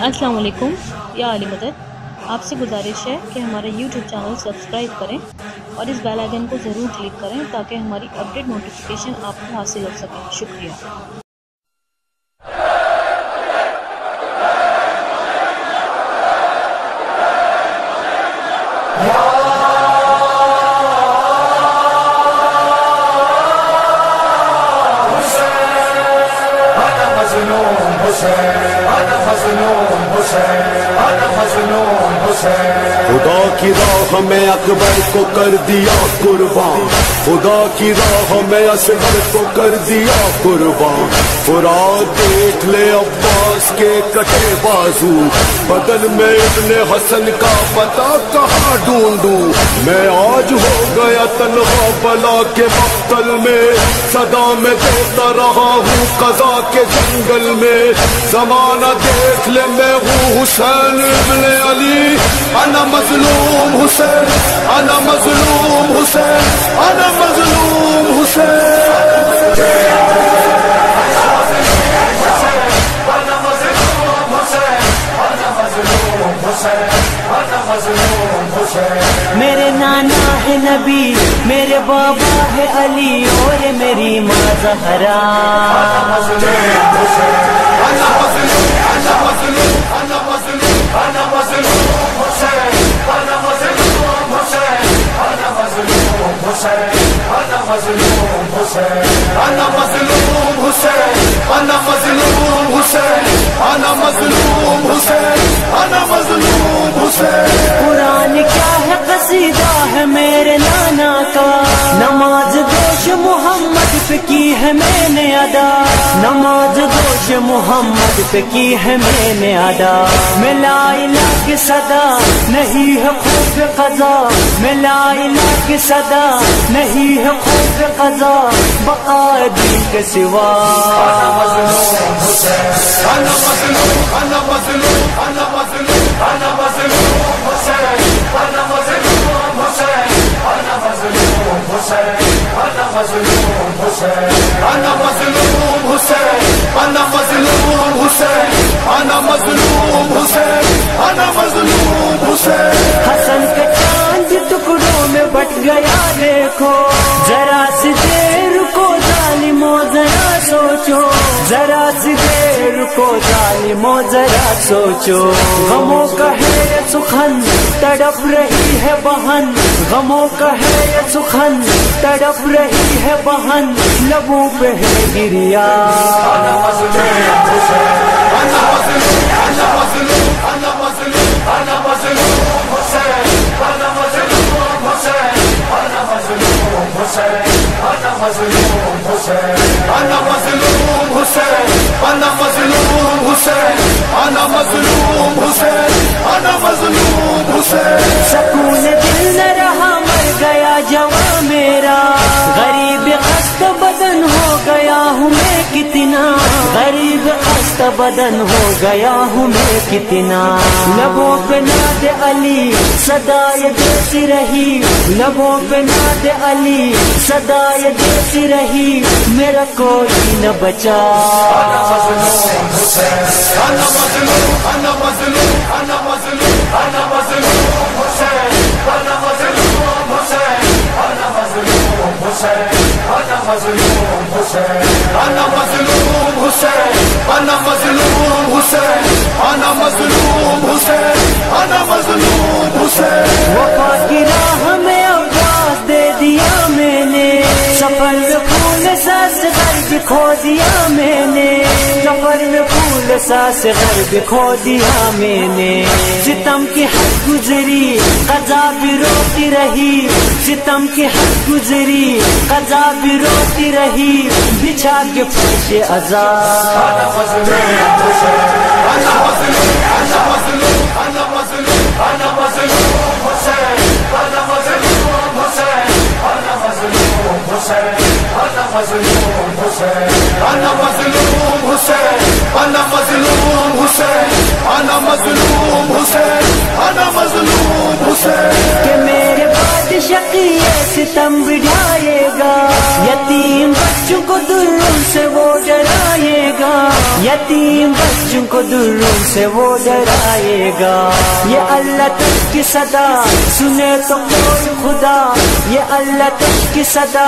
السلام علیکم یا علی مدد، آپ سے گزارش ہے کہ ہمارا یوٹیوب چینل سبسکرائب کریں اور اس بیل آئیکن کو ضرور کلک کریں تاکہ ہماری اپڈیٹ نوٹیفیکیشن آپ کو حاصل ہو سکے۔ شکریہ۔ خدا کی راہ میں اکبر کو کر دیا قربان، خدا کی راہ میں اصغر کو کر دیا قربان۔ فرات دیکھ لے عباس کے کٹے بازو، بدل میں ابن حسن کا پتہ کہاں ڈھونڈوں؟ میں آج ہو گیا تنہا بلا کے مقتل میں، صدا میں دیتا رہا ہوں قضا کے جنگل میں۔ زمانہ دیکھ لے میں ہوں حسین ابن علی، انا مظلوم حسین، انا مظلوم حسین، انا مظلوم حسین۔ میرے نانا ہے نبی، میرے بابا ہے علی، اور میری ماں زہرا۔ قرآن کیا ہے قصیدہ ہے میرے نانا کا، نماز دوش محمد پہ کی ہے میں نے ادا، نماز دوش محمد پہ کی ہے میں نے ادا۔ میں لا الہ کی صدا نہیں ہے خوف قضا، میں لا الہ کی صدا نہیں ہے خوف قضا، بقا دین کے سوا۔ انا مظلوم حسین، انا مظلوم، انا مظلوم، انا مظلوم، انا مظلوم حسین، انا مظلوم حسین، انا مظلوم حسین، انا مظلوم حسین، انا مظلوم حسین، انا مظلوم حسین، انا مظلوم حسین، انا مظلوم حسین۔ حسن کا چاند ٹکڑوں میں بٹ گیا دیکھو، ذرا سی دیر کو ظالموں ذرا سوچو، ذرا سی دیر کو ظالموں ذرا سوچو۔ غموں کا ہے یہ سخن تڑپ رہی ہے بہن، غموں کا ہے یہ سخن تڑپ رہی ہے بہن، لبوں پہ ہے گریا۔ انا مظلوم حسین، انا مظلوم، انا مظلوم، انا مظلوم، انا مظلوم حسین، انا مظلوم حسین، انا مظلوم حسین، انا مظلوم حسین، انا مظلوم حسین، انا مظلوم حسین، انا مظلوم حسین، انا مظلوم حسین۔ سکون دل نہ رہا مر گیا جواں میرا، غریب خستہ بدن ہو گیا ہوں میں کتنا، غریب خستہ بدن ہو گیا ہوں میں کتنا۔ لبوں پہ ناد علی صدا یہ جیسی رہی، لبوں پہ ناد علی صدا یہ جیسی رہی، میرا کوئی نہ بچا۔ انا مظلوم حسین، انا مظلوم، انا مظلوم، انا مظلوم، انا مظلوم حسین، انا مظلوم حسین، انا مظلوم حسین، انا مظلوم حسین، انا مظلوم حسین، انا مظلوم حسین، انا مظلوم حسین، انا مظلوم حسین۔ وفا کی راہ میں عباس دے دیا میں نے، سفر میں پھول ساس غرب کھو دیا میں نے، سفر میں پھول ساس غرب کھو دیا میں نے۔ ستم کی حد گزری قضا بھی روتی رہی، ستم کی حد گزری قضا بھی روتی رہی، بچھا کے فرش عذاب۔ انا مظلوم حسین، انا مظلوم، انا مظلوم، انا مظلوم، انا مظلوم حسین، انا مظلوم حسین، انا مظلوم حسین، انا مظلوم حسین، انا مظلوم حسین، انا مظلوم حسین، انا مظلوم حسین، انا مظلوم حسین۔ کہ میرے بعد شقی ستم بڑھائے گا، یتیم بچوں کو دروں سے وہ ڈرائے گا، یتیم بچوں کو دروں سے وہ ڈرائے گا. یہ اللہ تک کی صدا سنے تو کوئی خدا, یہ اللہ تک کی صدا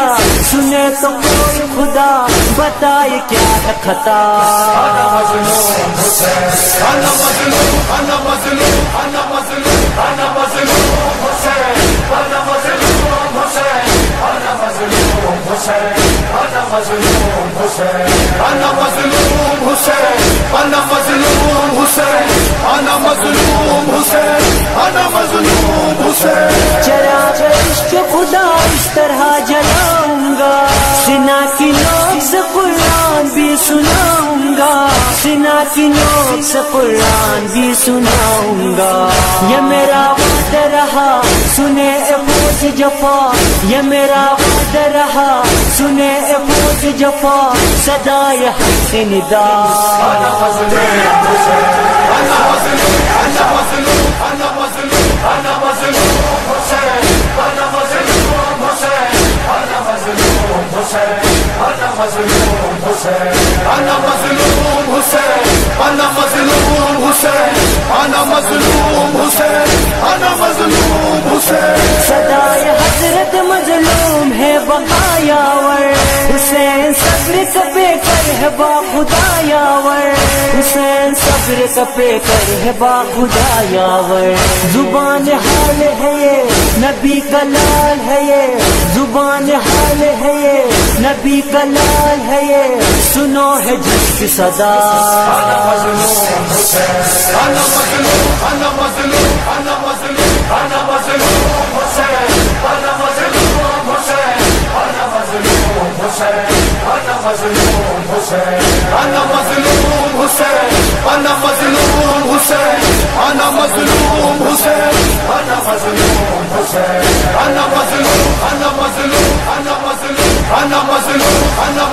سنے تو کوئی خدا, بتائے کیا ہے خطا. انا مظلوم حسین, انا مظلوم, انا مظلوم, انا مظلوم, انا مظلوم حسین, انا مظلوم حسین, انا مظلوم حسین, انا مظلوم حسین, انا مظلوم حسین, انا مظلوم حسین, انا مظلوم حسین, انا مظلوم حسین. چراغ عشق خدا اس طرح جلاؤں گا, سنا کی نوک سے قرآن بھی سناؤں گا, سنا کی نوک سے قرآن بھی سناؤں گا. یہ میرا وعدہ رہا سنے اے فوج جفا, یہ میرا وعدہ رہا سنے اے فوج جفا, صدائے حق سے ندا. انا مظلوم حسین, انا مظلوم, انا مظلوم, انا مظلوم, انا مظلوم حسین, انا مظلوم حسین, انا مظلوم حسین, انا مظلوم حسین, انا مظلوم حسین, انا مظلوم حسین, انا مظلوم حسین, انا مظلوم حسین. صدائے حضرت مظلوم ہے بقایاور, حسین صبر کا پیکر ہے با خدا یاور, حسین صبر کا پیکر ہے با خدا یاور. زبان حال ہے یہ نبی کا لال ہے یہ, زبان حال ہے یہ نبی کا لال ہے یہ, سنو ہے جس کی صدا. انا مظلوم حسین, انا مظلوم, انا مظلوم, انا مظلوم, انا مظلوم حسین, انا مظلوم حسین, انا مظلوم حسین, انا مظلوم حسین, انا مظلوم حسین, انا مظلوم حسین, انا مظلوم حسین, انا مظلوم حسین, انا مظلوم, انا مظلوم, انا مظلوم, انا مظلوم, انا